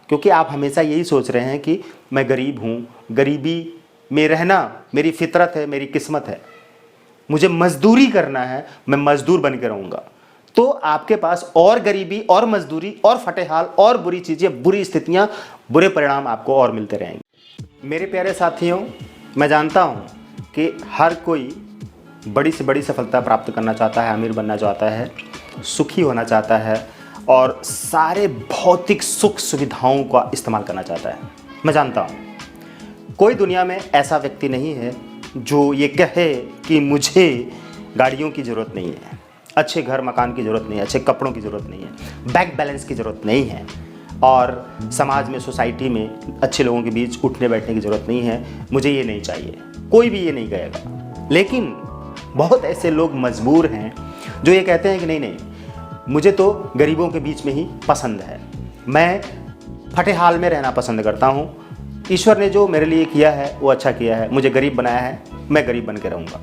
क्योंकि आप हमेशा यही सोच रहे हैं कि मैं गरीब हूँ, गरीबी में रहना मेरी फितरत है, मेरी किस्मत है, मुझे मजदूरी करना है, मैं मजदूर बन के रहूँगा। तो आपके पास और गरीबी और मजदूरी और फटेहाल और बुरी चीज़ें, बुरी स्थितियाँ, बुरे परिणाम आपको और मिलते रहेंगे। मेरे प्यारे साथियों, मैं जानता हूँ कि हर कोई बड़ी से बड़ी सफलता प्राप्त करना चाहता है, अमीर बनना चाहता है, सुखी होना चाहता है और सारे भौतिक सुख सुविधाओं का इस्तेमाल करना चाहता है। मैं जानता हूँ कोई दुनिया में ऐसा व्यक्ति नहीं है जो ये कहे कि मुझे गाड़ियों की ज़रूरत नहीं है, अच्छे घर मकान की ज़रूरत नहीं है, अच्छे कपड़ों की ज़रूरत नहीं है, बैंक बैलेंस की ज़रूरत नहीं है और समाज में, सोसाइटी में अच्छे लोगों के बीच उठने बैठने की ज़रूरत नहीं है, मुझे ये नहीं चाहिए। कोई भी ये नहीं कहेगा। लेकिन बहुत ऐसे लोग मजबूर हैं जो ये कहते हैं कि नहीं, मुझे तो गरीबों के बीच में ही पसंद है, मैं फटेहाल में रहना पसंद करता हूँ, ईश्वर ने जो मेरे लिए किया है वो अच्छा किया है, मुझे गरीब बनाया है, मैं गरीब बन के रहूँगा।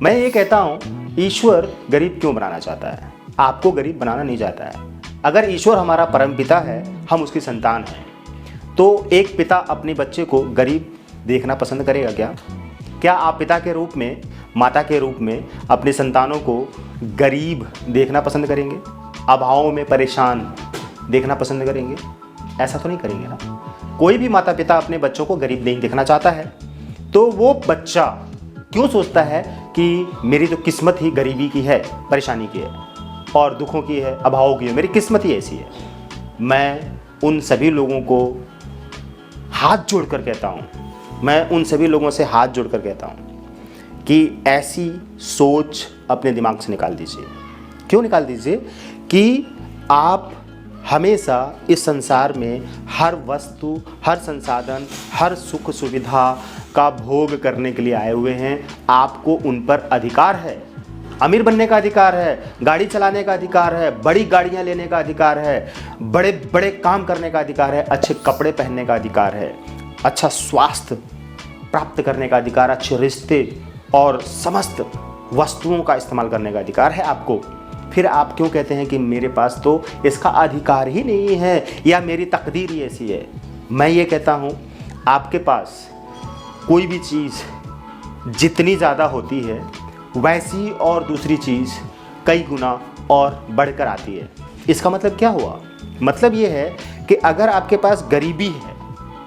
मैं ये कहता हूँ, ईश्वर गरीब क्यों बनाना चाहता है? आपको गरीब बनाना नहीं चाहता है। अगर ईश्वर हमारा परम पिता है, हम उसकी संतान हैं, तो एक पिता अपने बच्चे को गरीब देखना पसंद करेगा क्या? क्या आप पिता के रूप में, माता के रूप में अपनी संतानों को गरीब देखना पसंद करेंगे? अभावों में परेशान देखना पसंद करेंगे? ऐसा तो नहीं करेंगे ना। कोई भी माता पिता अपने बच्चों को गरीब नहीं देखना चाहता है। तो वो बच्चा क्यों सोचता है कि मेरी तो किस्मत ही गरीबी की है, परेशानी की है और दुखों की है, अभावों की है, मेरी किस्मत ही ऐसी है। मैं उन सभी लोगों को हाथ जोड़कर कहता हूँ, मैं उन सभी लोगों से हाथ जोड़कर कहता हूँ कि ऐसी सोच अपने दिमाग से निकाल दीजिए। क्यों निकाल दीजिए? कि आप हमेशा इस संसार में हर वस्तु, हर संसाधन, हर सुख सुविधा का भोग करने के लिए आए हुए हैं। आपको उन पर अधिकार है। अमीर बनने का अधिकार है, गाड़ी चलाने का अधिकार है, बड़ी गाड़ियां लेने का अधिकार है, बड़े बड़े काम करने का अधिकार है, अच्छे कपड़े पहनने का अधिकार है, अच्छा स्वास्थ्य प्राप्त करने का अधिकार, अच्छे रिश्ते और समस्त वस्तुओं का इस्तेमाल करने का अधिकार है आपको। फिर आप क्यों कहते हैं कि मेरे पास तो इसका अधिकार ही नहीं है या मेरी तकदीर ही ऐसी है? मैं ये कहता हूँ, आपके पास कोई भी चीज़ जितनी ज़्यादा होती है वैसी और दूसरी चीज़ कई गुना और बढ़कर आती है। इसका मतलब क्या हुआ? मतलब ये है कि अगर आपके पास गरीबी है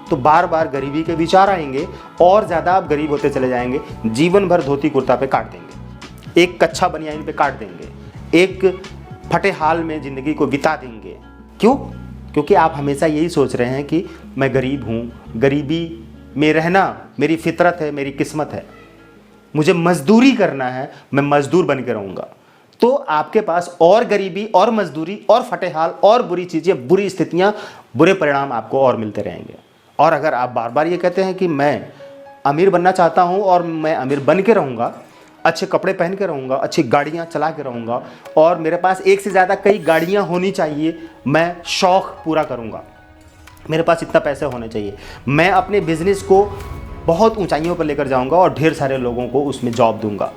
तो बार बार गरीबी के विचार आएंगे और ज़्यादा आप गरीब होते चले जाएंगे। जीवन भर धोती कुर्ता पे काट देंगे, एक कच्चा बनियान पे काट देंगे, एक फटे हाल में ज़िंदगी को बिता देंगे। क्यों? क्योंकि आप हमेशा यही सोच रहे हैं कि मैं गरीब हूँ, गरीबी में रहना मेरी फितरत है, मेरी किस्मत है, मुझे मजदूरी करना है, मैं मजदूर बन के रहूँगा। तो आपके पास और गरीबी और मजदूरी और फटेहाल और बुरी चीज़ें, बुरी स्थितियाँ, बुरे परिणाम आपको और मिलते रहेंगे। और अगर आप बार बार ये कहते हैं कि मैं अमीर बनना चाहता हूँ और मैं अमीर बन के रहूँगा, अच्छे कपड़े पहन के रहूँगा, अच्छी गाड़ियाँ चला के रहूँगा और मेरे पास एक से ज़्यादा कई गाड़ियाँ होनी चाहिए, मैं शौक़ पूरा करूँगा, मेरे पास इतना पैसे होने चाहिए, मैं अपने बिज़नेस को बहुत ऊंचाइयों पर लेकर जाऊँगा और ढेर सारे लोगों को उसमें जॉब दूँगा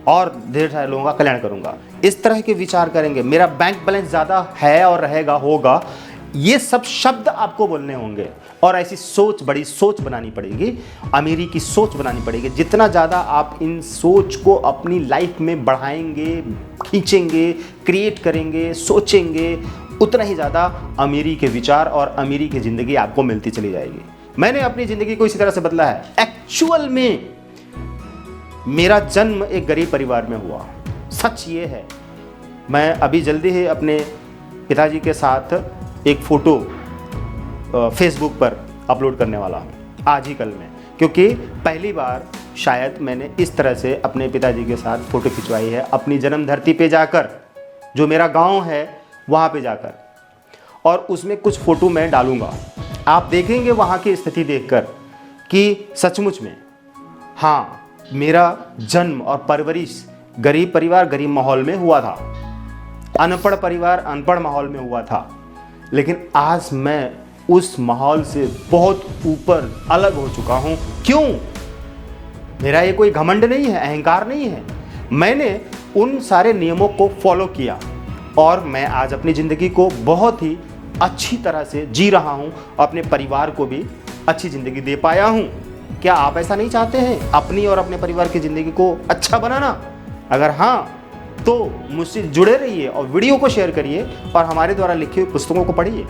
और ढेर सारे लोगों का कल्याण करूँगा, इस तरह के विचार करेंगे, मेरा बैंक बैलेंस ज़्यादा है और रहेगा, होगा, ये सब शब्द आपको बोलने होंगे। और ऐसी सोच, बड़ी सोच बनानी पड़ेगी, अमीरी की सोच बनानी पड़ेगी। जितना ज़्यादा आप इन सोच को अपनी लाइफ में बढ़ाएंगे, खींचेंगे, क्रिएट करेंगे, सोचेंगे, उतना ही ज़्यादा अमीरी के विचार और अमीरी की ज़िंदगी आपको मिलती चली जाएगी। मैंने अपनी ज़िंदगी को इसी तरह से बदला है। एक्चुअल में मेरा जन्म एक गरीब परिवार में हुआ, सच ये है। मैं अभी जल्दी ही अपने पिताजी के साथ एक फ़ोटो फेसबुक पर अपलोड करने वाला हूँ आज ही कल में, क्योंकि पहली बार शायद मैंने इस तरह से अपने पिताजी के साथ फ़ोटो खिंचवाई है, अपनी जन्म धरती पे जाकर, जो मेरा गांव है वहाँ पे जाकर, और उसमें कुछ फ़ोटो मैं डालूँगा। आप देखेंगे वहाँ की स्थिति देखकर कि सचमुच में हाँ, मेरा जन्म और परवरिश गरीब परिवार, गरीब माहौल में हुआ था, अनपढ़ परिवार, अनपढ़ माहौल में हुआ था। लेकिन आज मैं उस माहौल से बहुत ऊपर अलग हो चुका हूँ। क्यों? मेरा ये कोई घमंड नहीं है, अहंकार नहीं है। मैंने उन सारे नियमों को फॉलो किया और मैं आज अपनी ज़िंदगी को बहुत ही अच्छी तरह से जी रहा हूँ, अपने परिवार को भी अच्छी ज़िंदगी दे पाया हूँ। क्या आप ऐसा नहीं चाहते हैं अपनी और अपने परिवार की ज़िंदगी को अच्छा बनाना? अगर हाँ तो मुझसे जुड़े रहिए और वीडियो को शेयर करिए और हमारे द्वारा लिखी हुई पुस्तकों को पढ़िए।